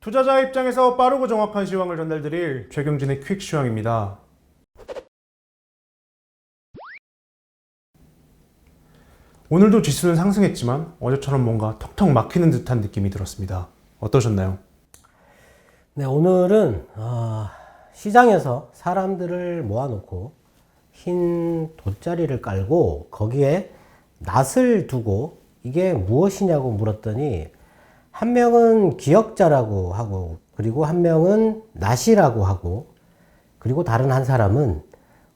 투자자 입장에서 빠르고 정확한 시황을 전달드릴 최경진의 퀵 시황입니다. 오늘도 지수는 상승했지만 어제처럼 뭔가 턱턱 막히는 듯한 느낌이 들었습니다. 어떠셨나요? 네, 오늘은 시장에서 사람들을 모아놓고 흰 돗자리를 깔고 거기에 낫을 두고 이게 무엇이냐고 물었더니 한 명은 기역자라고 하고 그리고 한 명은 낫이라고 하고 그리고 다른 한 사람은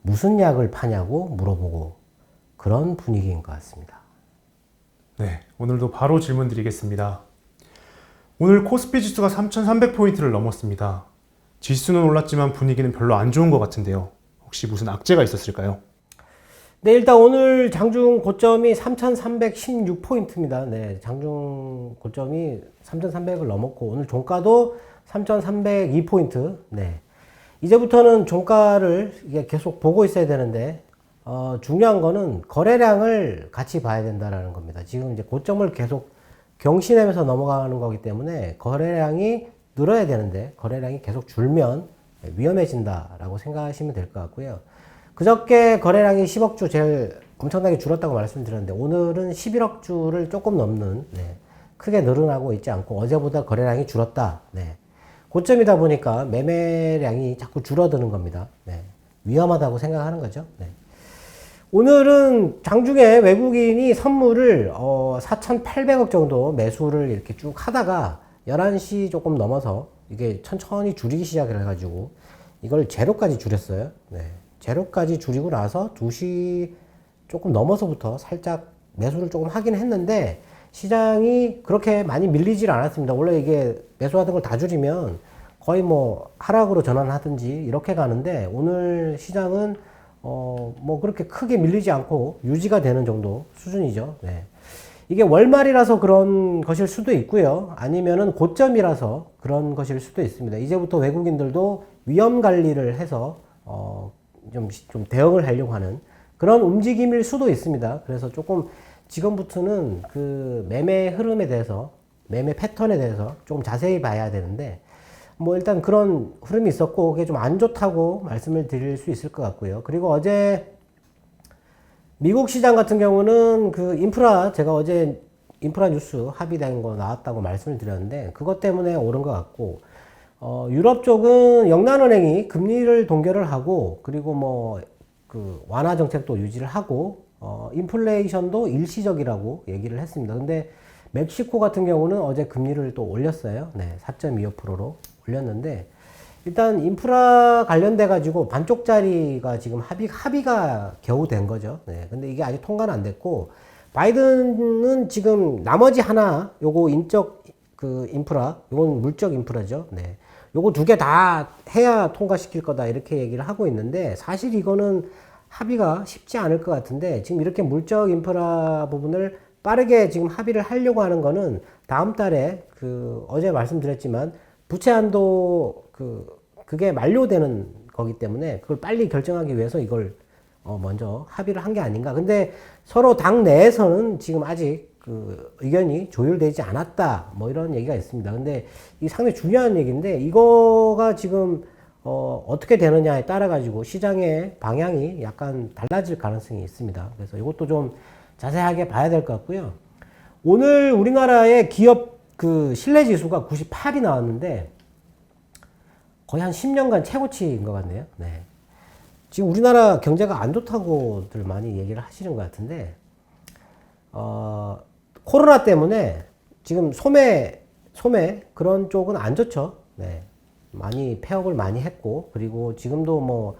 무슨 약을 파냐고 물어보고 그런 분위기인 것 같습니다. 네, 오늘도 바로 질문 드리겠습니다. 오늘 코스피 지수가 3,300포인트를 넘었습니다. 지수는 올랐지만 분위기는 별로 안 좋은 것 같은데요. 혹시 무슨 악재가 있었을까요? 네, 일단 오늘 장중 고점이 3,316포인트입니다. 네, 장중 고점이 3,300을 넘었고 오늘 종가도 3,302포인트. 네. 이제부터는 종가를 이게 계속 보고 있어야 되는데 중요한 거는 거래량을 같이 봐야 된다라는 겁니다. 지금 이제 고점을 계속 경신하면서 넘어가는 거기 때문에 거래량이 늘어야 되는데 거래량이 계속 줄면 위험해진다라고 생각하시면 될 것 같고요. 그저께 거래량이 10억 주 제일 엄청나게 줄었다고 말씀드렸는데 오늘은 11억 주를 조금 넘는 크게 늘어나고 있지 않고 어제보다 거래량이 줄었다. 고점이다 보니까 매매량이 자꾸 줄어드는 겁니다. 위험하다고 생각하는 거죠. 오늘은 장중에 외국인이 선물을 4,800억 정도 매수를 이렇게 쭉 하다가 11시 조금 넘어서 이게 천천히 줄이기 시작을 해가지고 이걸 제로까지 줄였어요. 제로까지 줄이고 나서 2시 조금 넘어서부터 살짝 매수를 조금 하긴 했는데 시장이 그렇게 많이 밀리질 않았습니다. 원래 이게 매수하던 걸 다 줄이면 거의 뭐 하락으로 전환하든지 이렇게 가는데 오늘 시장은 뭐 그렇게 크게 밀리지 않고 유지가 되는 정도 수준이죠. 이게 월말이라서 그런 것일 수도 있고요. 아니면은 고점이라서 그런 것일 수도 있습니다. 이제부터 외국인들도 위험 관리를 해서 좀 대응을 하려고 하는 그런 움직임일 수도 있습니다. 그래서 조금 지금부터는 그 매매 흐름에 대해서 매매 패턴에 대해서 좀 자세히 봐야 되는데 뭐 일단 그런 흐름이 있었고 그게 좀 안 좋다고 말씀을 드릴 수 있을 것 같고요. 그리고 어제 미국 시장 같은 경우는 그 인프라 제가 어제 인프라 뉴스 합의된 거 나왔다고 말씀을 드렸는데 그것 때문에 오른 것 같고 유럽 쪽은 영란은행이 금리를 동결을 하고 그리고 뭐 그 완화 정책도 유지를 하고 인플레이션도 일시적이라고 얘기를 했습니다. 근데 멕시코 같은 경우는 어제 금리를 또 올렸어요. 4.25%로 올렸는데 일단 인프라 관련돼 가지고 반쪽짜리가 지금 합의가 겨우 된 거죠. 근데 이게 아직 통과는 안 됐고 바이든은 지금 나머지 하나 요거 인적 그 인프라 요건 물적 인프라죠. 요거 두 개 다 해야 통과시킬 거다 이렇게 얘기를 하고 있는데 사실 이거는 합의가 쉽지 않을 것 같은데 지금 이렇게 물적 인프라 부분을 빠르게 지금 합의를 하려고 하는 거는 다음 달에 그 어제 말씀드렸지만 부채 한도 그게 만료되는 거기 때문에 그걸 빨리 결정하기 위해서 이걸 먼저 합의를 한 게 아닌가. 근데 서로 당 내에서는 지금 아직 그 의견이 조율되지 않았다. 뭐 이런 얘기가 있습니다. 근데 이 상당히 중요한 얘기인데 이거가 지금 어떻게 되느냐에 따라 가지고 시장의 방향이 약간 달라질 가능성이 있습니다. 그래서 이것도 좀 자세하게 봐야 될 것 같고요. 오늘 우리나라의 기업 그 신뢰 지수가 98이 나왔는데 거의 한 10년간 최고치인 것 같네요. 지금 우리나라 경제가 안 좋다고들 많이 얘기를 하시는 것 같은데 코로나 때문에 지금 소매 그런 쪽은 안 좋죠. 많이 폐업을 많이 했고 그리고 지금도 뭐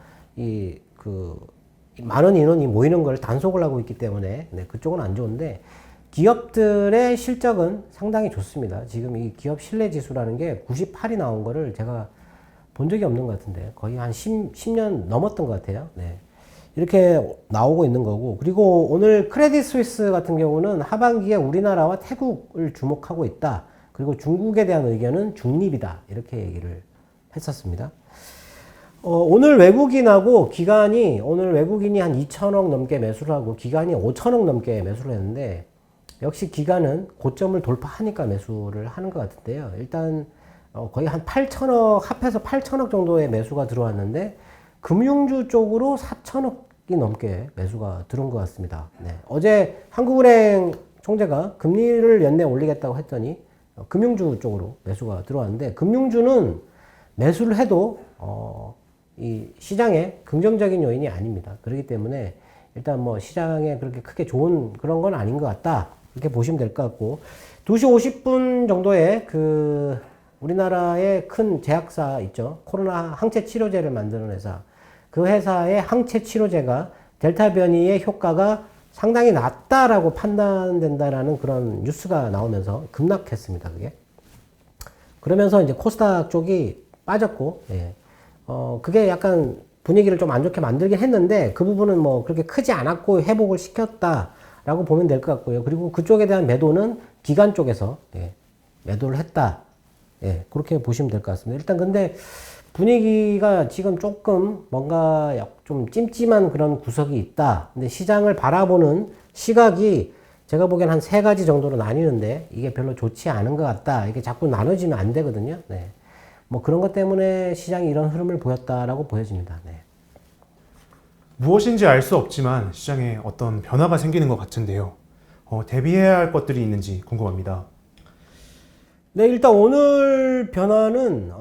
많은 인원이 모이는 걸 단속을 하고 있기 때문에 그쪽은 안 좋은데 기업들의 실적은 상당히 좋습니다. 지금 이 기업 신뢰 지수라는 게 98이 나온 거를 제가 본 적이 없는 것 같은데 거의 한 10년 넘었던 것 같아요. 이렇게 나오고 있는 거고 그리고 오늘 크레딧 스위스 같은 경우는 하반기에 우리나라와 태국을 주목하고 있다. 그리고 중국에 대한 의견은 중립이다. 이렇게 얘기를 했었습니다. 오늘 외국인하고 기관이 오늘 외국인이 한 2천억 넘게 매수를 하고 기관이 5천억 넘게 매수를 했는데 역시 기관은 고점을 돌파하니까 매수를 하는 것 같은데요. 일단 거의 한 8천억, 합해서 8천억 정도의 매수가 들어왔는데, 금융주 쪽으로 4천억이 넘게 매수가 들어온 것 같습니다. 네. 어제 한국은행 총재가 금리를 연내 올리겠다고 했더니, 금융주 쪽으로 매수가 들어왔는데, 금융주는 매수를 해도, 이 시장에 긍정적인 요인이 아닙니다. 그렇기 때문에, 일단 뭐 시장에 그렇게 크게 좋은 그런 건 아닌 것 같다. 이렇게 보시면 될 것 같고, 2시 50분 정도에 우리나라의 큰 제약사 있죠. 코로나 항체 치료제를 만드는 회사. 그 회사의 항체 치료제가 델타 변이의 효과가 상당히 낮다라고 판단된다라는 그런 뉴스가 나오면서 급락했습니다. 그게. 그러면서 이제 코스닥 쪽이 빠졌고, 예. 그게 약간 분위기를 좀 안 좋게 만들긴 했는데, 그 부분은 뭐 그렇게 크지 않았고 회복을 시켰다라고 보면 될 것 같고요. 그리고 그쪽에 대한 매도는 기관 쪽에서, 예, 매도를 했다. 예, 그렇게 보시면 될 것 같습니다. 일단 근데 분위기가 지금 조금 뭔가 좀 찜찜한 그런 구석이 있다. 근데 시장을 바라보는 시각이 제가 보기엔 한 3가지 정도로 나뉘는데, 이게 별로 좋지 않은 것 같다. 이게 자꾸 나눠지면 안 되거든요. 네. 뭐 그런 것 때문에 시장이 이런 흐름을 보였다라고 보여집니다. 네. 무엇인지 알 수 없지만 시장에 어떤 변화가 생기는 것 같은데요. 대비해야 할 것들이 있는지 궁금합니다. 네, 일단 오늘 변화는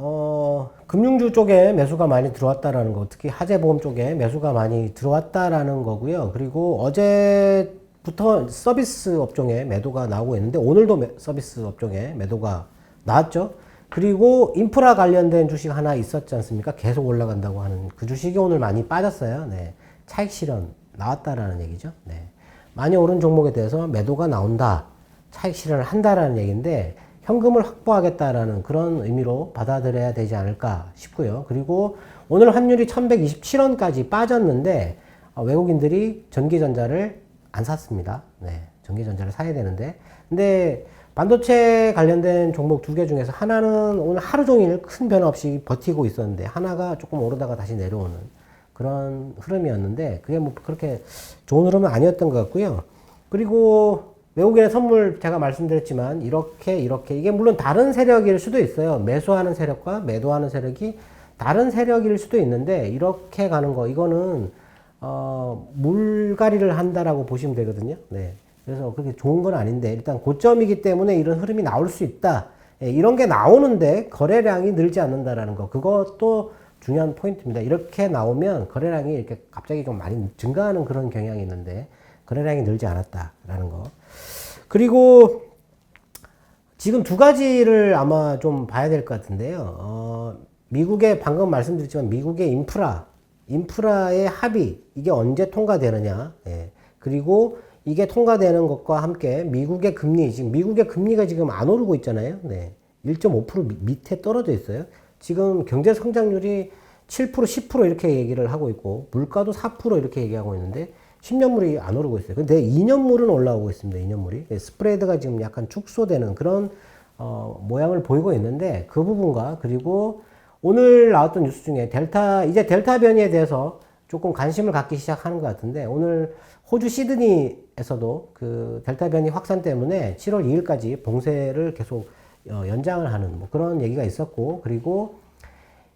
금융주 쪽에 매수가 많이 들어왔다라는 거, 특히 하재보험 쪽에 매수가 많이 들어왔다라는 거고요. 그리고 어제부터 서비스 업종에 매도가 나오고 있는데, 오늘도 서비스 업종에 매도가 나왔죠. 그리고 인프라 관련된 주식 하나 있었지 않습니까? 계속 올라간다고 하는 그 주식이 오늘 많이 빠졌어요. 네. 차익 실현 나왔다라는 얘기죠. 네. 많이 오른 종목에 대해서 매도가 나온다. 차익 실현을 한다라는 얘기인데, 현금을 확보하겠다라는 그런 의미로 받아들여야 되지 않을까 싶고요. 그리고 오늘 환율이 1127원까지 빠졌는데, 외국인들이 전기전자를 안 샀습니다. 네. 전기전자를 사야 되는데. 근데 반도체 관련된 종목 2개 중에서 하나는 오늘 하루 종일 큰 변화 없이 버티고 있었는데, 하나가 조금 오르다가 다시 내려오는 그런 흐름이었는데, 그게 뭐 그렇게 좋은 흐름은 아니었던 것 같고요. 그리고 외국인의 선물 제가 말씀드렸지만 이렇게 이게 물론 다른 세력일 수도 있어요. 매수하는 세력과 매도하는 세력이 다른 세력일 수도 있는데, 이렇게 가는 거 이거는 물갈이를 한다라고 보시면 되거든요. 네. 그래서 그렇게 좋은 건 아닌데, 일단 고점이기 때문에 이런 흐름이 나올 수 있다. 예, 이런 게 나오는데 거래량이 늘지 않는다라는 거, 그것도 중요한 포인트입니다. 이렇게 나오면 거래량이 이렇게 갑자기 좀 많이 증가하는 그런 경향이 있는데, 거래량이 늘지 않았다라는 거. 그리고 지금 2가지를 아마 좀 봐야 될 것 같은데요. 미국의, 방금 말씀드렸지만 미국의 인프라의 합의, 이게 언제 통과되느냐. 예. 그리고 이게 통과되는 것과 함께 미국의 금리, 지금 미국의 금리가 지금 안 오르고 있잖아요. 네. 1.5% 밑에 떨어져 있어요. 지금 경제 성장률이 7%, 10% 이렇게 얘기를 하고 있고, 물가도 4% 이렇게 얘기하고 있는데, 10년물이 안 오르고 있어요. 근데 2년물은 올라오고 있습니다. 2년물이. 스프레드가 지금 약간 축소되는 그런 모양을 보이고 있는데, 그 부분과, 그리고 오늘 나왔던 뉴스 중에 이제 델타 변이에 대해서 조금 관심을 갖기 시작하는 것 같은데, 오늘 호주 시드니에서도 그 델타 변이 확산 때문에 7월 2일까지 봉쇄를 계속 연장을 하는 뭐 그런 얘기가 있었고, 그리고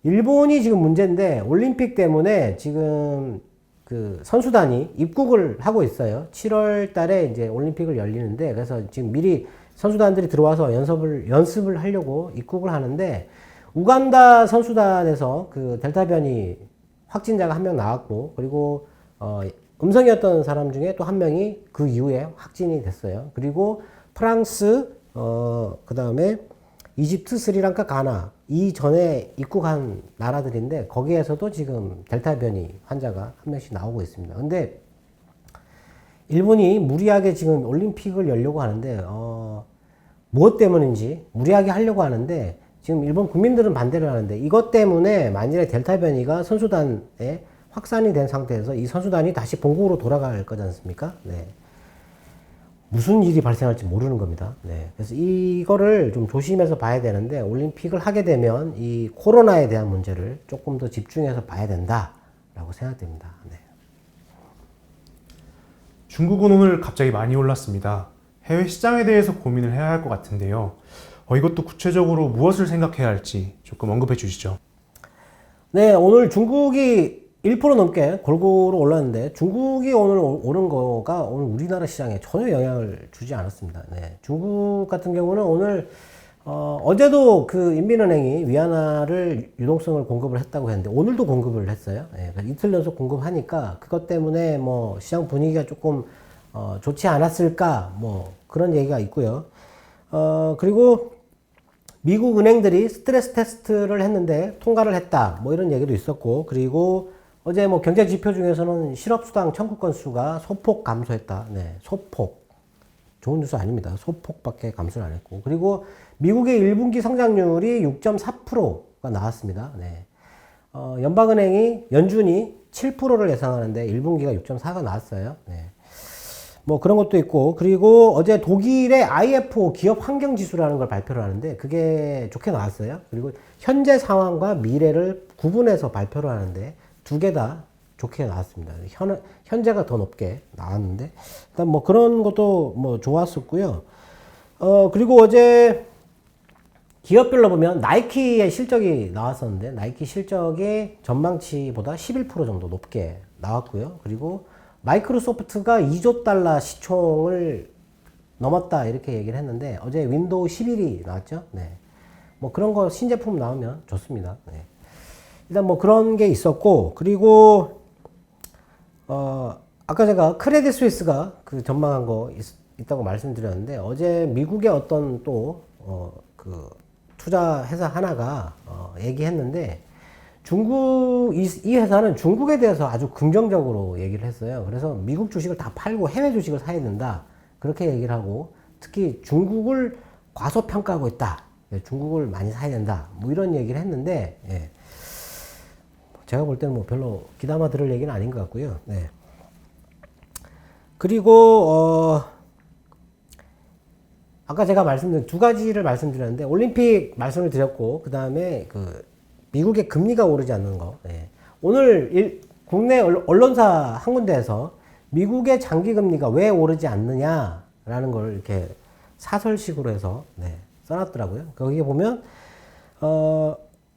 일본이 지금 문제인데, 올림픽 때문에 지금 그 선수단이 입국을 하고 있어요. 7월 달에 이제 올림픽을 열리는데, 그래서 지금 미리 선수단들이 들어와서 연습을 하려고 입국을 하는데, 우간다 선수단에서 그 델타 변이 확진자가 1명 나왔고, 그리고 음성이었던 사람 중에 또 1명이 그 이후에 확진이 됐어요. 그리고 프랑스, 그 다음에 이집트, 스리랑카, 가나, 이 전에 입국한 나라들인데, 거기에서도 지금 델타 변이 환자가 1명씩 나오고 있습니다. 근데 일본이 무리하게 지금 올림픽을 열려고 하는데, 무엇 때문인지 무리하게 하려고 하는데, 지금 일본 국민들은 반대를 하는데, 이것 때문에 만일에 델타 변이가 선수단에 확산이 된 상태에서 이 선수단이 다시 본국으로 돌아갈 거지 않습니까? 네. 무슨 일이 발생할지 모르는 겁니다. 네. 그래서 이거를 좀 조심해서 봐야 되는데, 올림픽을 하게 되면 이 코로나에 대한 문제를 조금 더 집중해서 봐야 된다라고 생각됩니다. 네. 중국은 오늘 갑자기 많이 올랐습니다. 해외 시장에 대해서 고민을 해야 할 것 같은데요. 이것도 구체적으로 무엇을 생각해야 할지 조금 언급해 주시죠. 네, 오늘 중국이 1% 넘게 골고루 올랐는데 중국이 오늘 오른 거가 오늘 우리나라 시장에 전혀 영향을 주지 않았습니다. 네, 중국 같은 경우는 오늘 어제도 그 인민은행이 위안화를 유동성을 공급을 했다고 했는데 오늘도 공급을 했어요. 네, 이틀 연속 공급하니까 그것 때문에 뭐 시장 분위기가 조금 좋지 않았을까 뭐 그런 얘기가 있고요. 그리고 미국 은행들이 스트레스 테스트를 했는데 통과를 했다. 뭐 이런 얘기도 있었고, 그리고 어제 뭐 경제 지표 중에서는 실업수당 청구 건수가 소폭 감소했다. 네, 소폭. 좋은 뉴스 아닙니다. 소폭밖에 감소를 안 했고. 그리고 미국의 1분기 성장률이 6.4%가 나왔습니다. 네. 연준이 7%를 예상하는데 1분기가 6.4가 나왔어요. 네. 뭐 그런 것도 있고, 그리고 어제 독일의 IFO 기업 환경 지수라는 걸 발표를 하는데 그게 좋게 나왔어요. 그리고 현재 상황과 미래를 구분해서 발표를 하는데 두 개 다 좋게 나왔습니다. 현재가 더 높게 나왔는데 일단 뭐 그런 것도 뭐 좋았었고요. 그리고 어제 기업별로 보면 나이키의 실적이 나왔었는데 나이키 실적이 전망치보다 11% 정도 높게 나왔고요. 그리고 마이크로소프트가 2조 달러 시총을 넘었다 이렇게 얘기를 했는데 어제 윈도우 11이 나왔죠. 네. 뭐 그런 거 신제품 나오면 좋습니다. 네. 일단 뭐 그런 게 있었고, 그리고 아까 제가 크레딧 스위스가 그 전망한 거 있다고 말씀드렸는데 어제 미국의 어떤 또 그 투자 회사 하나가 얘기했는데 이 회사는 중국에 대해서 아주 긍정적으로 얘기를 했어요. 그래서 미국 주식을 다 팔고 해외 주식을 사야 된다. 그렇게 얘기를 하고, 특히 중국을 과소평가하고 있다. 중국을 많이 사야 된다. 뭐 이런 얘기를 했는데, 예. 제가 볼 때는 뭐 별로 귀담아 들을 얘기는 아닌 것 같고요. 네. 그리고, 아까 제가 두 가지를 말씀드렸는데, 올림픽 말씀을 드렸고, 그 다음에 미국의 금리가 오르지 않는 거. 네. 오늘 국내 언론사 한 군데에서 미국의 장기 금리가 왜 오르지 않느냐라는 걸 이렇게 사설식으로 해서 네, 써놨더라고요. 거기에 보면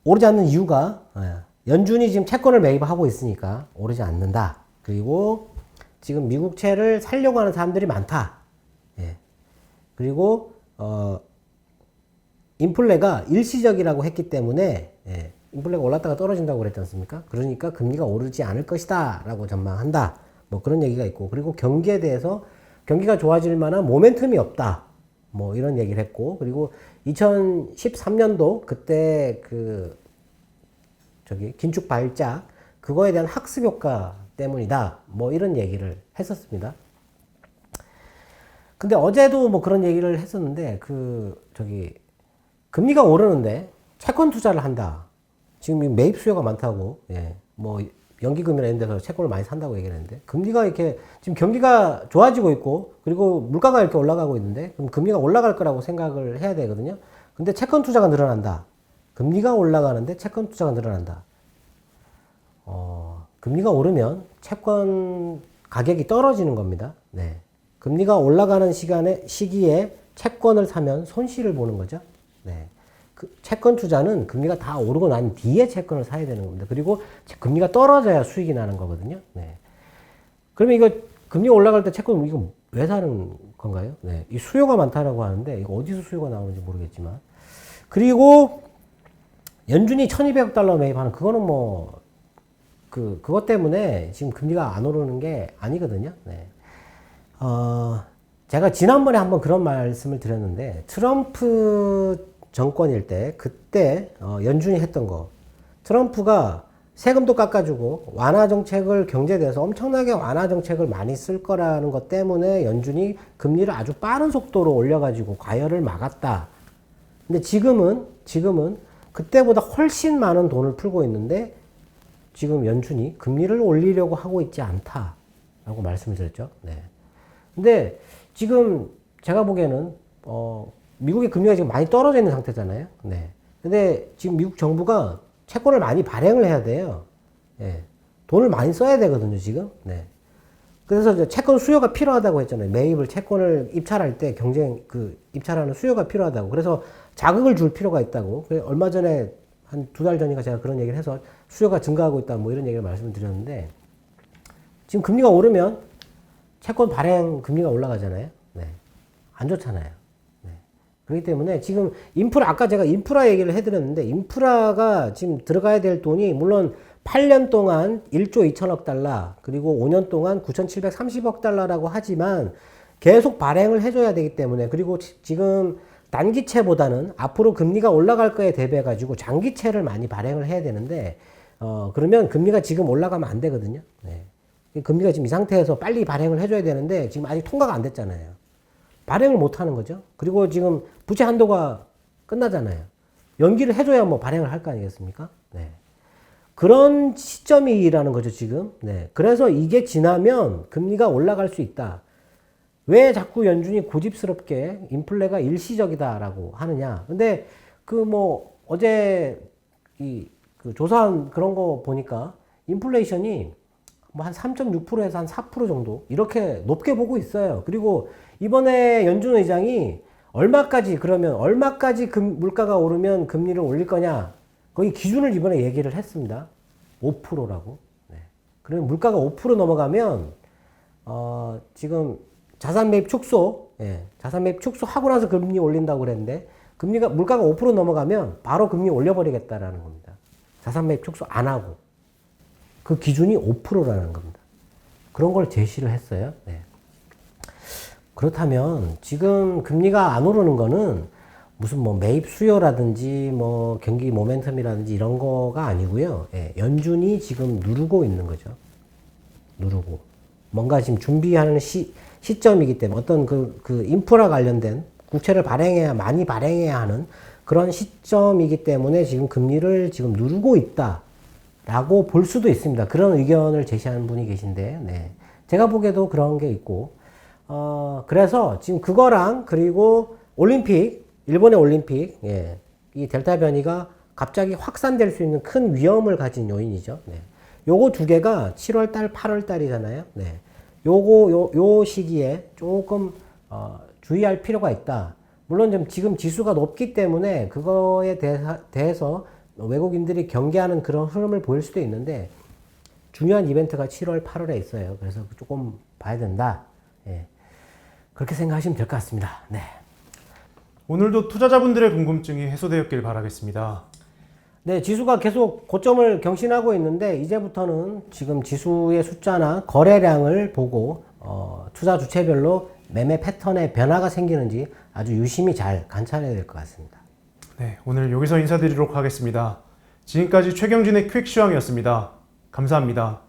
오르지 않는 이유가 연준이 지금 채권을 매입하고 있으니까 오르지 않는다. 그리고 지금 미국채를 살려고 하는 사람들이 많다. 예. 그리고 인플레가 일시적이라고 했기 때문에 예, 인플레가 올랐다가 떨어진다고 그랬지 않습니까? 그러니까 금리가 오르지 않을 것이다 라고 전망한다. 뭐 그런 얘기가 있고, 그리고 경기에 대해서 경기가 좋아질 만한 모멘텀이 없다. 뭐 이런 얘기를 했고, 그리고 2013년도 그때 긴축 발작 그거에 대한 학습 효과 때문이다. 뭐 이런 얘기를 했었습니다. 근데 어제도 뭐 그런 얘기를 했었는데 금리가 오르는데 채권 투자를 한다. 지금 매입 수요가 많다고, 예, 뭐 연기금이나 이런 데서 채권을 많이 산다고 얘기를 했는데 금리가 이렇게 지금 경기가 좋아지고 있고 그리고 물가가 이렇게 올라가고 있는데 그럼 금리가 올라갈 거라고 생각을 해야 되거든요. 근데 채권 투자가 늘어난다. 금리가 올라가는데 채권 투자가 늘어난다. 금리가 오르면 채권 가격이 떨어지는 겁니다. 네. 금리가 올라가는 시기에 채권을 사면 손실을 보는 거죠. 네. 채권 투자는 금리가 다 오르고 난 뒤에 채권을 사야 되는 겁니다. 그리고 금리가 떨어져야 수익이 나는 거거든요. 네. 그러면 이거 금리 올라갈 때 채권 이거 왜 사는 건가요? 네. 이 수요가 많다라고 하는데 이거 어디서 수요가 나오는지 모르겠지만, 그리고 연준이 1200억 달러 매입하는 그거는 뭐 그것 때문에 지금 금리가 안 오르는 게 아니거든요. 네. 제가 지난번에 한번 그런 말씀을 드렸는데 트럼프 정권일 때 그때 연준이 했던 거, 트럼프가 세금도 깎아주고 완화 정책을 경제에 대해서 엄청나게 완화 정책을 많이 쓸 거라는 것 때문에 연준이 금리를 아주 빠른 속도로 올려가지고 과열을 막았다. 근데 지금은 그때보다 훨씬 많은 돈을 풀고 있는데 지금 연준이 금리를 올리려고 하고 있지 않다라고 말씀을 드렸죠. 네. 근데 지금 제가 보기에는 미국의 금리가 지금 많이 떨어져 있는 상태잖아요. 네. 근데 지금 미국 정부가 채권을 많이 발행을 해야 돼요. 예. 돈을 많이 써야 되거든요, 지금. 네. 그래서 이제 채권 수요가 필요하다고 했잖아요. 채권을 입찰할 때 입찰하는 수요가 필요하다고. 그래서 자극을 줄 필요가 있다고. 얼마 전에 한 2달 전인가 제가 그런 얘기를 해서 수요가 증가하고 있다 뭐 이런 얘기를 말씀을 드렸는데 지금 금리가 오르면 채권 발행 금리가 올라가잖아요. 네. 안 좋잖아요. 네. 그렇기 때문에 지금 인프라, 아까 제가 인프라 얘기를 해드렸는데 인프라가 지금 들어가야 될 돈이 물론 8년 동안 1조 2천억 달러 그리고 5년 동안 9,730억 달러라고 하지만 계속 발행을 해줘야 되기 때문에 그리고 지금 단기채보다는 앞으로 금리가 올라갈 거에 대비해 가지고 장기채를 많이 발행을 해야 되는데 그러면 금리가 지금 올라가면 안 되거든요. 네. 금리가 지금 이 상태에서 빨리 발행을 해줘야 되는데 지금 아직 통과가 안 됐잖아요. 발행을 못 하는 거죠. 그리고 지금 부채 한도가 끝나잖아요. 연기를 해줘야 뭐 발행을 할 거 아니겠습니까? 네. 그런 시점이라는 거죠, 지금. 네. 그래서 이게 지나면 금리가 올라갈 수 있다. 왜 자꾸 연준이 고집스럽게 인플레가 일시적이다라고 하느냐. 근데 그 뭐 어제 그 조사한 그런 거 보니까 인플레이션이 뭐 한 3.6%에서 한 4% 정도 이렇게 높게 보고 있어요. 그리고 이번에 연준 의장이 얼마까지 물가가 오르면 금리를 올릴 거냐. 거기 기준을 이번에 얘기를 했습니다. 5%라고. 네. 그러면 물가가 5% 넘어가면 지금 자산 매입 축소, 자산 매입 축소하고 나서 금리 올린다고 그랬는데 물가가 5% 넘어가면 바로 금리 올려버리겠다라는 겁니다. 자산 매입 축소 안 하고 그 기준이 5%라는 겁니다. 그런 걸 제시를 했어요. 네. 그렇다면 지금 금리가 안 오르는 거는 무슨 뭐 매입 수요라든지 뭐 경기 모멘텀이라든지 이런 거가 아니고요. 연준이 지금 누르고 있는 거죠. 누르고 뭔가 지금 준비하는 시점이기 때문에 어떤 그 인프라 관련된 국채를 많이 발행해야 하는 그런 시점이기 때문에 지금 금리를 지금 누르고 있다라고 볼 수도 있습니다. 그런 의견을 제시하는 분이 계신데, 네. 제가 보기에도 그런 게 있고, 그래서 지금 그거랑 그리고 일본의 올림픽, 이 델타 변이가 갑자기 확산될 수 있는 큰 위험을 가진 요인이죠. 네. 요거 두 개가 7월달, 8월달이잖아요. 네. 요 시기에 조금 주의할 필요가 있다. 물론 지금 지수가 높기 때문에 그거에 대해서 외국인들이 경계하는 그런 흐름을 보일 수도 있는데 중요한 이벤트가 7월, 8월에 있어요. 그래서 조금 봐야 된다. 그렇게 생각하시면 될 것 같습니다. 네. 오늘도 투자자분들의 궁금증이 해소되었길 바라겠습니다. 네, 지수가 계속 고점을 경신하고 있는데 이제부터는 지금 지수의 숫자나 거래량을 보고 투자 주체별로 매매 패턴에 변화가 생기는지 아주 유심히 잘 관찰해야 될 것 같습니다. 네, 오늘 여기서 인사드리도록 하겠습니다. 지금까지 최경진의 퀵시황이었습니다. 감사합니다.